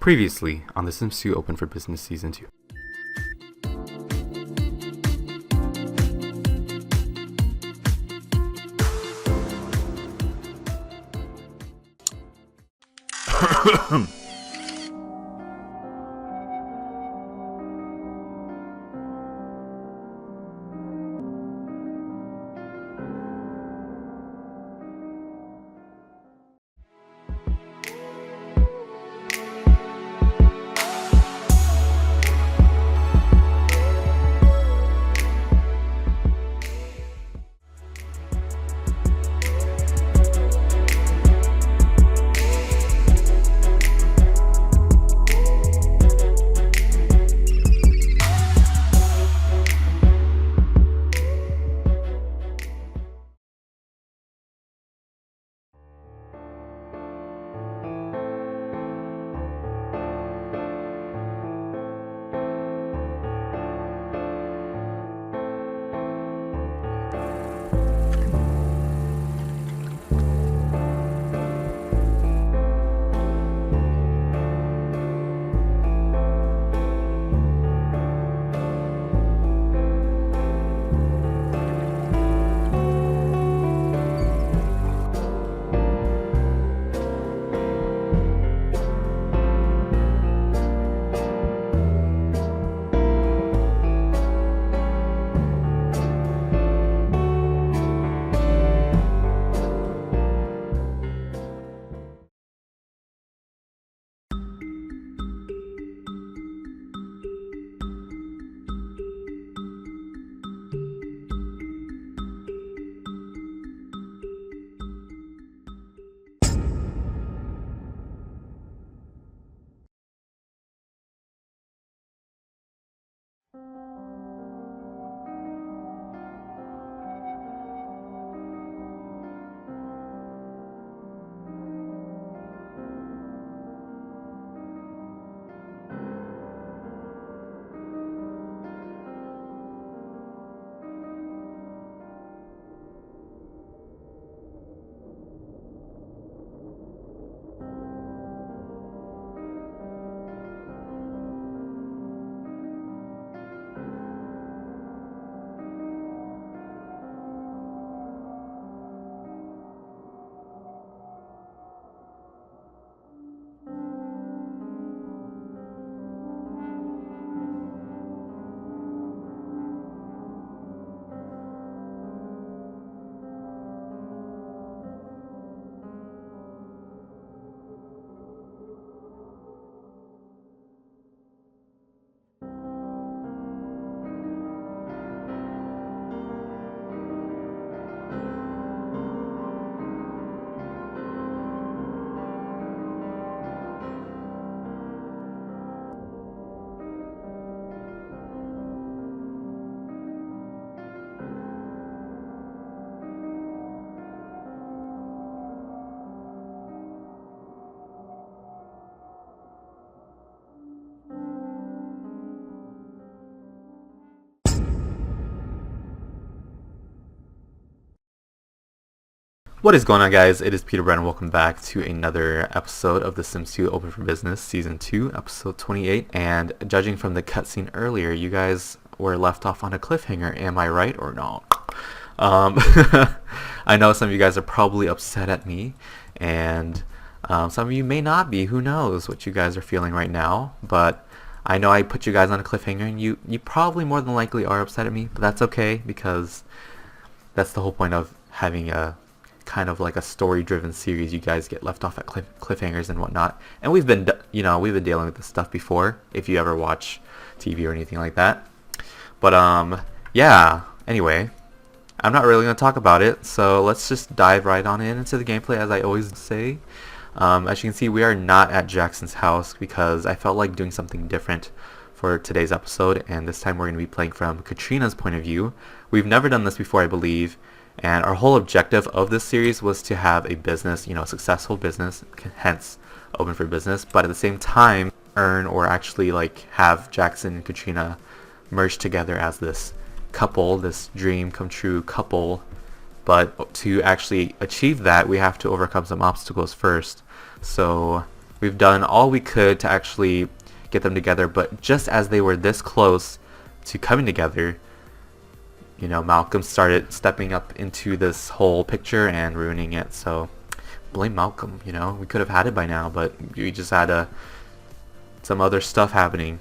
Previously on The Sims 2 Open for Business Season 2. What is going on, guys? It is Peter Brand. Welcome back to another episode of The Sims 2 Open for Business Season 2, Episode 28. And judging from the cutscene earlier, you guys were left off on a cliffhanger. Am I right or not? I know some of you guys are probably upset at me, and some of you may not be. Who knows what you guys are feeling right now? But I know I put you guys on a cliffhanger, and you probably more than likely are upset at me. But that's okay, because that's the whole point of having a kind of like a story-driven series. You guys get left off at cliffhangers and whatnot, and we've been dealing with this stuff before, if you ever watch TV or anything like that. But yeah, anyway, I'm not really going to talk about it, so let's just dive right on into the gameplay, as I always say. As you can see, we are not at JAXON's house because I felt like doing something different for today's episode, and this time we're going to be playing from Katrina's point of view. We've never done this before, I believe. And our whole objective of this series was to have a business, a successful business, hence Open for Business, but at the same time earn or actually like have JAXON and Katrina merge together as this couple, this dream come true couple. But to actually achieve that, we have to overcome some obstacles first. So We've done all we could to actually get them together, but just as they were this close to coming together, you know, Malcolm started stepping up into this whole picture and ruining it. So blame Malcolm, you know. We could have had it by now, but we just had some other stuff happening.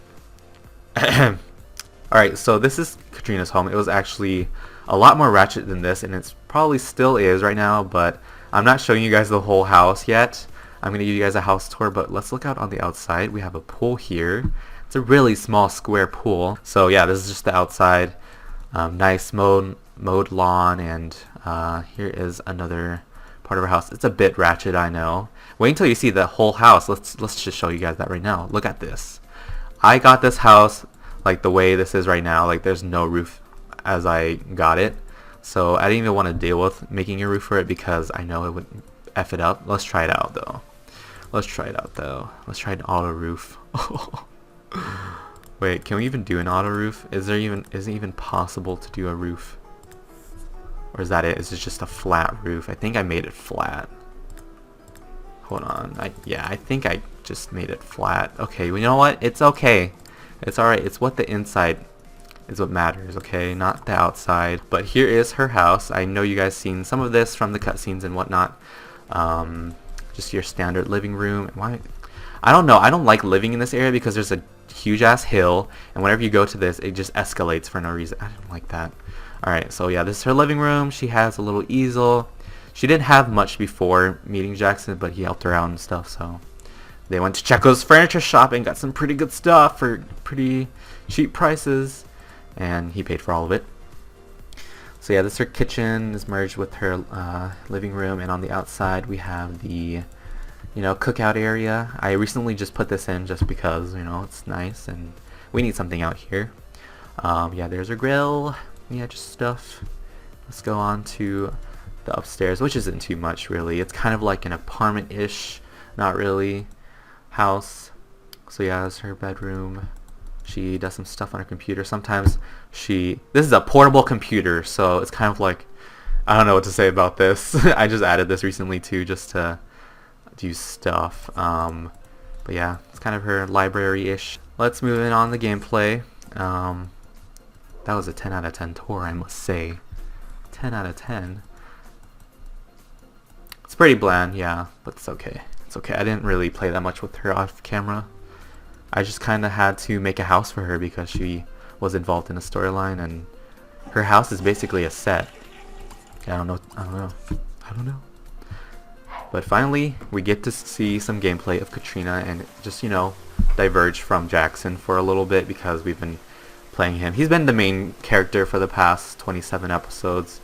Alright, so this is Katrina's home. It was actually a lot more ratchet than this, and it probably still is right now, but I'm not showing you guys the whole house yet. I'm going to give you guys a house tour, but let's look out on the outside. We have a pool here. It's a really small square pool. So yeah, this is just the outside. Nice mowed lawn, and here is another part of our house. It's a bit ratchet, I know. Wait until you see the whole house. Let's just show you guys that right now. Look at this. I got this house like the way this is right now. Like there's no roof as I got it. So I didn't even want to deal with making a roof for it because I know it would F it up. Let's try it out though. Let's try an auto roof. Wait, can we even do an auto roof? Is it even possible to do a roof? Or is that it? Is it just a flat roof? I think I made it flat. Hold on. Yeah, I think I just made it flat. Okay, well, you know what? It's okay. It's alright. It's what the inside is what matters, okay? Not the outside. But here is her house. I know you guys seen some of this from the cutscenes and whatnot. Just your standard living room. Why? I don't know. I don't like living in this area because there's a huge ass hill, and whenever you go to this, it just escalates for no reason. I don't like that. Alright, so yeah, this is her living room. She has a little easel. She didn't have much before meeting Jackson, but he helped her out and stuff, so they went to Checo's furniture shop and got some pretty good stuff for pretty cheap prices, and he paid for all of it. So yeah, this is her kitchen, is merged with her living room, and on the outside we have the, you know, cookout area. I recently just put this in just because, you know, it's nice and we need something out here. Yeah, there's her grill. Yeah, just stuff. Let's go on to the upstairs, which isn't too much really. It's kind of like an apartment-ish, not really, house. So yeah, that's her bedroom. She does some stuff on her computer. Sometimes this is a portable computer, so it's kind of like, I don't know what to say about this. I just added this recently too, just to do stuff. But yeah, it's kind of her library-ish. Let's move in on the gameplay. That was a 10 out of 10 tour, I must say. 10 out of 10. It's pretty bland, yeah, but it's okay. It's okay. I didn't really play that much with her off camera. I just kind of had to make a house for her because she was involved in a storyline, and her house is basically a set. I don't know. But finally, we get to see some gameplay of Katrina and just, you know, diverge from Jackson for a little bit because we've been playing him. He's been the main character for the past 27 episodes.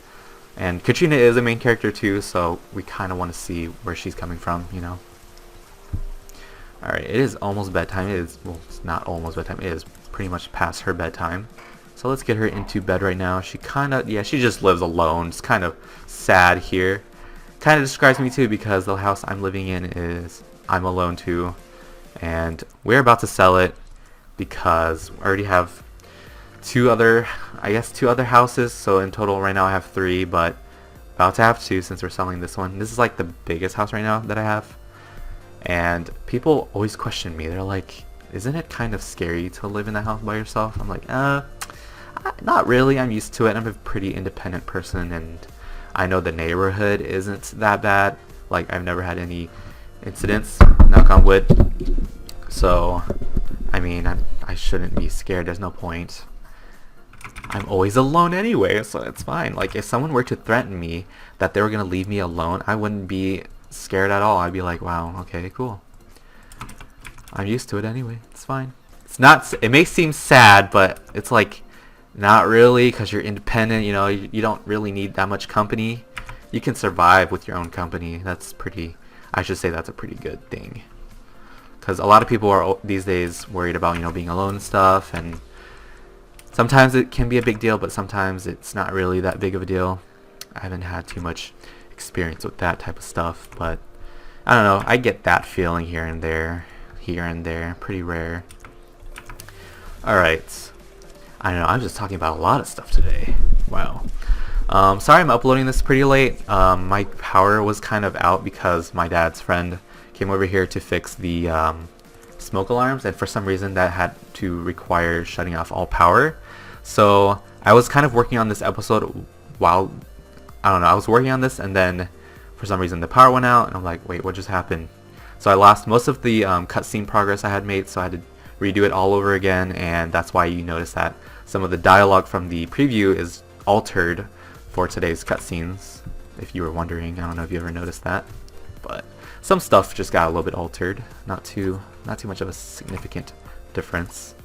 And Katrina is a main character too, so we kind of want to see where she's coming from, you know. Alright, it is almost bedtime. It is, well, it's not almost bedtime. It is pretty much past her bedtime. So let's get her into bed right now. She kind of, yeah, she just lives alone. It's kind of sad here. Kind of describes me too because the house I'm living in is, I'm alone too. And we're about to sell it because I already have two other houses. So in total right now I have 3, but about to have 2 since we're selling this one. This is like the biggest house right now that I have. And people always question me. They're like, isn't it kind of scary to live in the house by yourself? I'm like, not really. I'm used to it. I'm a pretty independent person, and I know the neighborhood isn't that bad. Like, I've never had any incidents, knock on wood. So, I mean, I shouldn't be scared. There's no point. I'm always alone anyway, so it's fine. Like, if someone were to threaten me that they were going to leave me alone, I wouldn't be scared at all. I'd be like, wow, okay, cool. I'm used to it anyway. It's fine. It's not, it may seem sad, but it's like, not really, because you're independent, you know, you don't really need that much company. You can survive with your own company. That's pretty, I should say that's a pretty good thing. Because a lot of people are these days worried about, you know, being alone and stuff, and sometimes it can be a big deal, but sometimes it's not really that big of a deal. I haven't had too much experience with that type of stuff, but I don't know, I get that feeling here and there, pretty rare. Alright, I don't know, I'm just talking about a lot of stuff today. Wow. Sorry I'm uploading this pretty late. My power was kind of out because my dad's friend came over here to fix the smoke alarms, and for some reason that had to require shutting off all power. So I was kind of working on this episode while, I don't know, I was working on this, and then for some reason the power went out, and I'm like, wait, what just happened? So I lost most of the cutscene progress I had made, so I had to redo it all over again, and that's why you notice that some of the dialogue from the preview is altered for today's cutscenes, if you were wondering. I don't know if you ever noticed that, but some stuff just got a little bit altered. Not too much of a significant difference.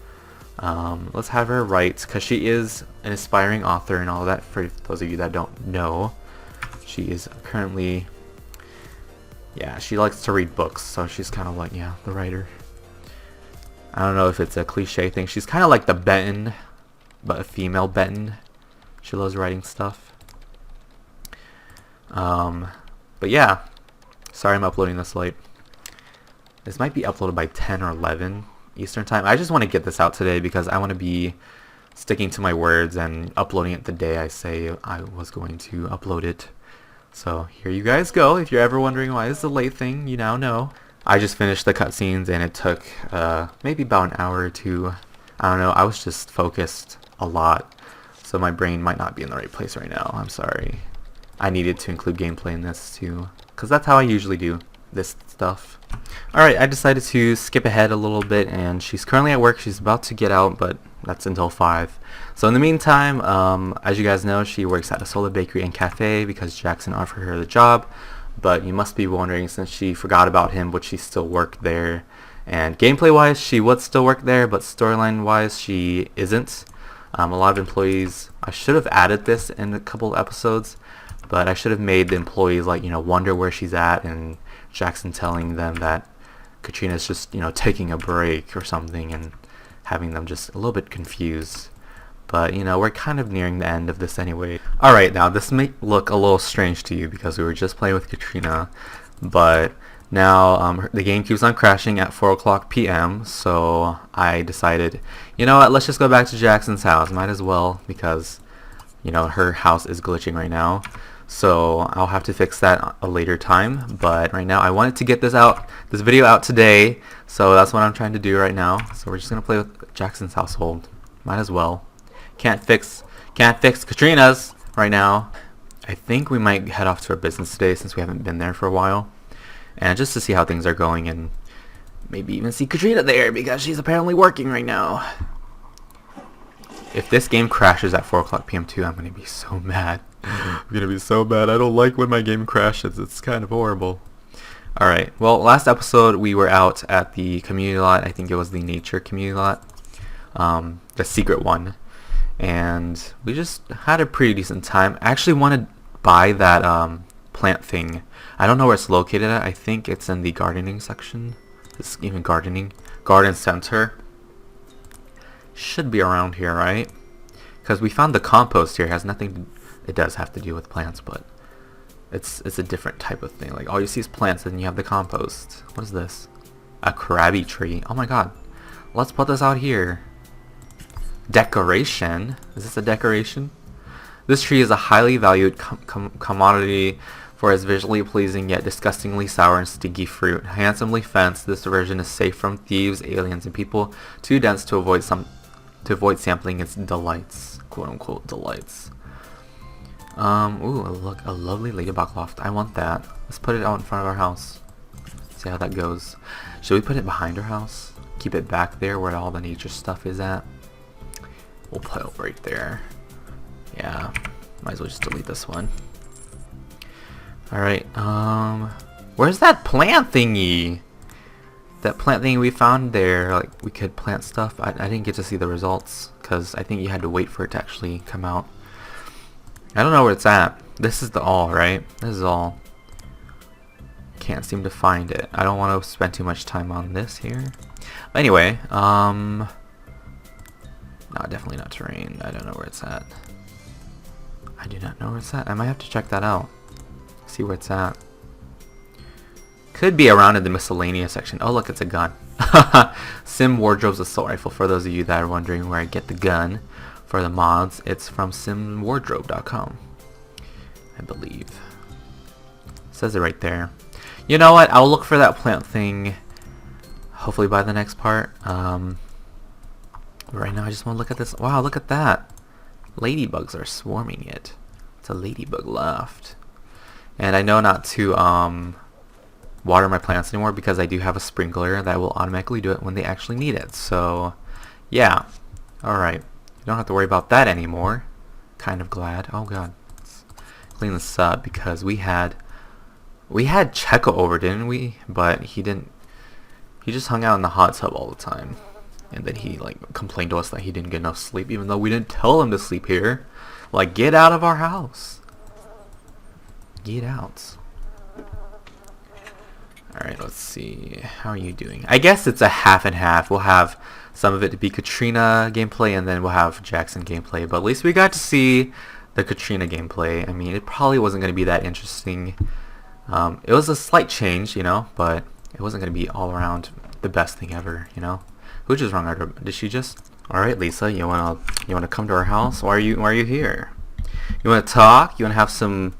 Let's have her write, because she is an aspiring author and all that. For those of you that don't know, she is currently, yeah, she likes to read books, so she's kind of like, yeah, the writer. I don't know if it's a cliche thing. She's kind of like the Benton, but a female Benton. She loves writing stuff. But yeah, sorry I'm uploading this late. This might be uploaded by 10 or 11 Eastern time. I just want to get this out today because I want to be sticking to my words and uploading it the day I say I was going to upload it. So here you guys go. If you're ever wondering why this is a late thing, you now know. I just finished the cutscenes and it took maybe about an hour or two. I don't know, I was just focused a lot, so my brain might not be in the right place right now. I'm sorry. I needed to include gameplay in this too, because that's how I usually do this stuff. Alright, I decided to skip ahead a little bit, and she's currently at work. She's about to get out, but that's until 5. So in the meantime, as you guys know, she works at a solar bakery and cafe because Jackson offered her the job. But you must be wondering, since she forgot about him, would she still work there? And gameplay wise, she would still work there, but storyline wise, she isn't. A lot of employees, I should have added this in a couple of episodes, but I should have made the employees, like, you know, wonder where she's at, and Jackson telling them that Katrina's just, you know, taking a break or something, and having them just a little bit confused. But, you know, we're kind of nearing the end of this anyway. Alright, now this may look a little strange to you because we were just playing with Katrina, but now the game keeps on crashing at 4 o'clock p.m. So I decided, you know what, let's just go back to Jackson's house. Might as well, because, you know, her house is glitching right now. So I'll have to fix that a later time, but right now I wanted to get this video out today, so that's what I'm trying to do right now. So we're just gonna play with Jackson's household. Might as well. Can't fix Katrina's right now. I think we might head off to our business today since we haven't been there for a while, and just to see how things are going, and maybe even see Katrina there because she's apparently working right now. If this game crashes at 4 o'clock p.m. too, I'm gonna be so mad. I'm gonna be so bad. I don't like when my game crashes. It's kind of horrible. Alright, well, last episode we were out at the community lot. I think it was the nature community lot, the secret one, and we just had a pretty decent time. I actually want to buy that plant thing. I don't know where it's located at. I think it's in the gardening section. It's even garden center. Should be around here, right? Because we found the compost here. It has nothing. It does have to do with plants, but it's a different type of thing. Like, all you see is plants, and you have the compost. What is this? A crabby tree. Oh my god. Let's put this out here. Decoration. Is this a decoration? This tree is a highly valued commodity for its visually pleasing yet disgustingly sour and stinky fruit. Handsomely fenced, this version is safe from thieves, aliens, and people too dense to avoid sampling its delights, quote unquote delights. Ooh, look, a lovely ladybug loft. I want that. Let's put it out in front of our house. See how that goes. Should we put it behind our house? Keep it back there where all the nature stuff is at? We'll put it right there. Yeah, might as well just delete this one. Alright, where's that plant thingy? That plant thingy we found there, like, we could plant stuff. I didn't get to see the results, because I think you had to wait for it to actually come out. I don't know where it's at. This is the all, right? This is all. Can't seem to find it. I don't want to spend too much time on this here. But anyway, no, definitely not terrain. I don't know where it's at. I do not know where it's at. I might have to check that out. See where it's at. Could be around in the miscellaneous section. Oh look, it's a gun. Sim Wardrobe's assault rifle. For those of you that are wondering where I get the gun for the mods, it's from simwardrobe.com, I believe. It says it right there. You know what? I'll look for that plant thing hopefully by the next part. Right now I just want to look at this. Wow, look at that. Ladybugs are swarming it. It's a ladybug left. And I know not to water my plants anymore because I do have a sprinkler that will automatically do it when they actually need it. So yeah. Alright. You don't have to worry about that anymore. Kind of glad. Oh god. Let's clean this up because we had Checo over, didn't we? But he didn't. He just hung out in the hot tub all the time. And then he like complained to us that he didn't get enough sleep even though we didn't tell him to sleep here. Like, get out of our house. Get out. Alright, let's see. How are you doing? I guess it's a half and half. We'll have some of it to be Katrina gameplay and then we'll have JAXON gameplay. But at least we got to see the Katrina gameplay. I mean, it probably wasn't going to be that interesting. It was a slight change, you know, but it wasn't going to be all around the best thing ever, you know. Who just rung our door? Did she just? All right, Lisa, you wanna come to our house? Why are you here? You wanna talk? You wanna have some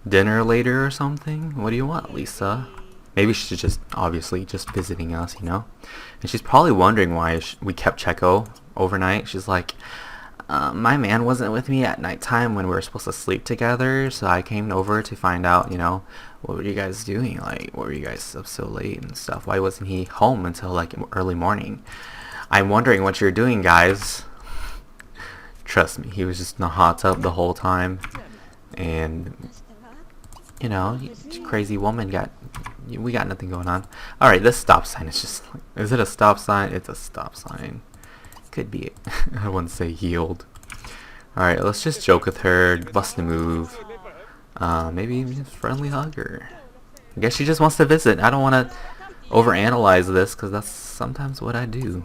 dinner later or something? What do you want, Lisa? Maybe she's just obviously just visiting us, you know. And she's probably wondering why we kept Checo overnight. She's like, my man wasn't with me at nighttime when we were supposed to sleep together, so I came over to find out, you know, what were you guys doing? Like, what were you guys up so late and stuff? Why wasn't he home until like early morning? I'm wondering what you're doing, guys. Trust me, he was just in the hot tub the whole time, and you know, crazy woman we got nothing going on. All right, this stop sign is just. Is it a stop sign? It's a stop sign. Could be. I wouldn't say yield. Alright, let's just joke with her, bust a move. Maybe just friendly hug her. I guess she just wants to visit. I don't want to overanalyze this because that's sometimes what I do.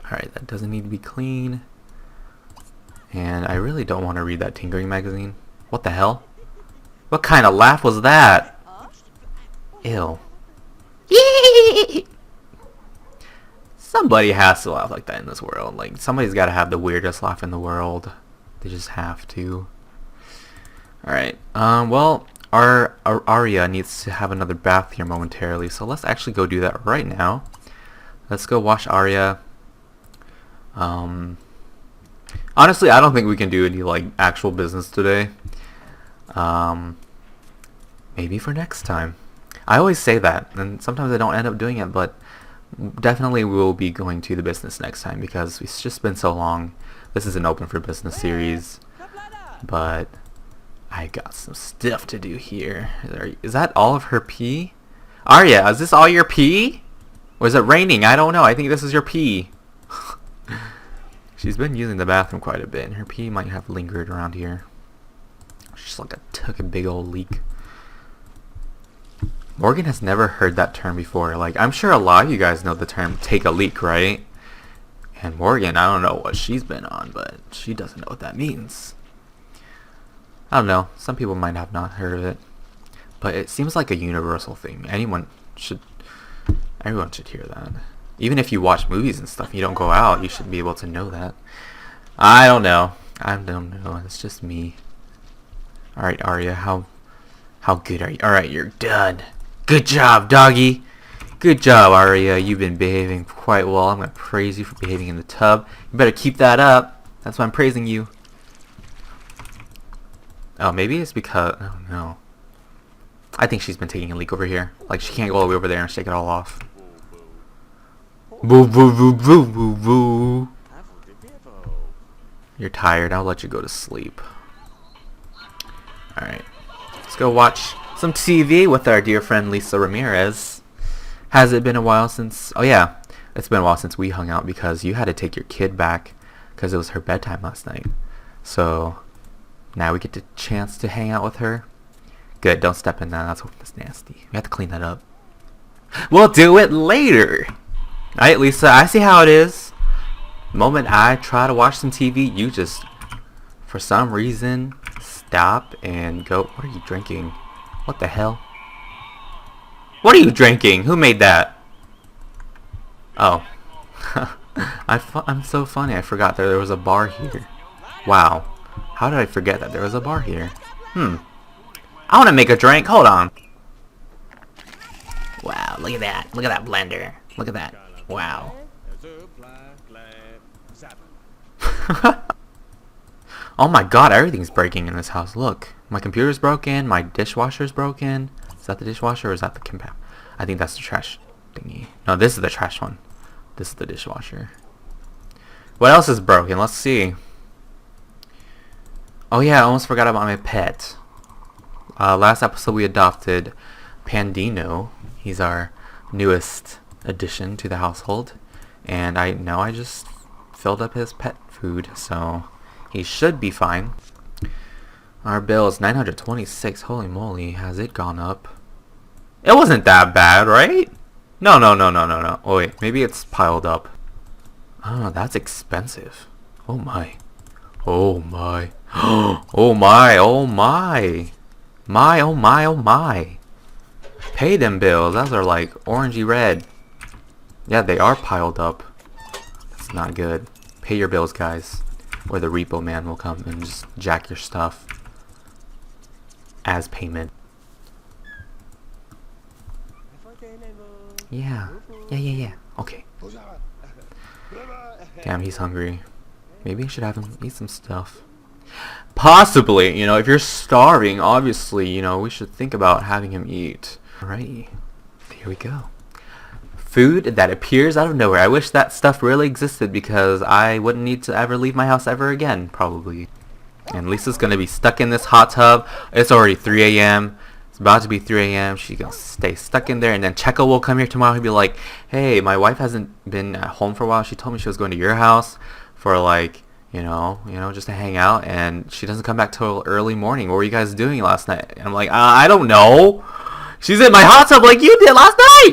Alright, that doesn't need to be clean. And I really don't want to read that tinkering magazine. What the hell? What kind of laugh was that? Ew. Somebody has to laugh like that in this world. Like, somebody's got to have the weirdest laugh in the world. They just have to. Alright. Well, our Arya needs to have another bath here momentarily. So let's actually go do that right now. Let's go wash Arya. Honestly, I don't think we can do any, like, actual business today. Maybe for next time. I always say that, and sometimes I don't end up doing it, but definitely we will be going to the business next time because it's just been so long. This is an open for business series, but I got some stuff to do here. Is that all of her pee? Arya, is this all your pee? Or is it raining? I don't know. I think this is your pee. She's been using the bathroom quite a bit, and her pee might have lingered around here. She's like took a big old leak. Morgan has never heard that term before. Like, I'm sure a lot of you guys know the term take a leak, right? And Morgan, I don't know what she's been on, but she doesn't know what that means. I don't know. Some people might have not heard of it. But it seems like a universal thing. Everyone should hear that. Even if you watch movies and stuff, you don't go out, you should be able to know that. I don't know. I don't know. It's just me. Alright, Arya, how good are you? Alright, you're done. Good job, doggy. Good job, Arya. You've been behaving quite well. I'm going to praise you for behaving in the tub. You better keep that up. That's why I'm praising you. Oh, maybe it's because... Oh, no. I think she's been taking a leak over here. Like, she can't go all the way over there and shake it all off. Boo, boo, boo, boo, boo, boo. You're tired. I'll let you go to sleep. Alright. Let's go watch some TV with our dear friend Lisa Ramirez. Has it been a while since... Oh yeah, it's been a while since we hung out because you had to take your kid back because it was her bedtime last night. So now we get the chance to hang out with her. Good, don't step in that. That's nasty. We have to clean that up. We'll do it later. Alright, Lisa, I see how it is. The moment I try to watch some TV, you just, for some reason, stop and go. What are you drinking? What the hell? What are you drinking? Who made that? Oh. I'm so funny. I forgot there was a bar here. Wow. How did I forget that there was a bar here? I want to make a drink. Hold on. Wow, look at that. Look at that blender. Look at that. Wow. Oh my god, everything's breaking in this house. Look, my computer's broken, my dishwasher's broken. Is that the dishwasher or is that the compact? I think that's the trash thingy. No, this is the trash one. This is the dishwasher. What else is broken? Let's see. Oh yeah, I almost forgot about my pet. Last episode we adopted Pandino. He's our newest addition to the household. And I just filled up his pet food, so he should be fine. Our bill is $926. Holy moly, has it gone up? It wasn't that bad, right? No. Oh wait, maybe it's piled up. Oh, that's expensive. Oh my. Oh my. Oh my. Oh my. Oh my. Pay them bills. Those are like orangey red. Yeah, they are piled up. That's not good. Pay your bills, guys, or the repo man will come and just jack your stuff as payment. Yeah. Okay. Damn, he's hungry. Maybe I should have him eat some stuff. Possibly, if you're starving, obviously, we should think about having him eat. Alrighty. Here we go. Food that appears out of nowhere. I wish that stuff really existed because I wouldn't need to ever leave my house ever again, probably. And Lisa's gonna be stuck in this hot tub. It's already 3 a.m. It's about to be 3 a.m. She's gonna stay stuck in there, and then Checo will come here tomorrow. He'll be like, "Hey, my wife hasn't been at home for a while. She told me she was going to your house for like, just to hang out, and she doesn't come back till early morning. What were you guys doing last night?" And I'm like, I don't know. She's in my hot tub like you did last night.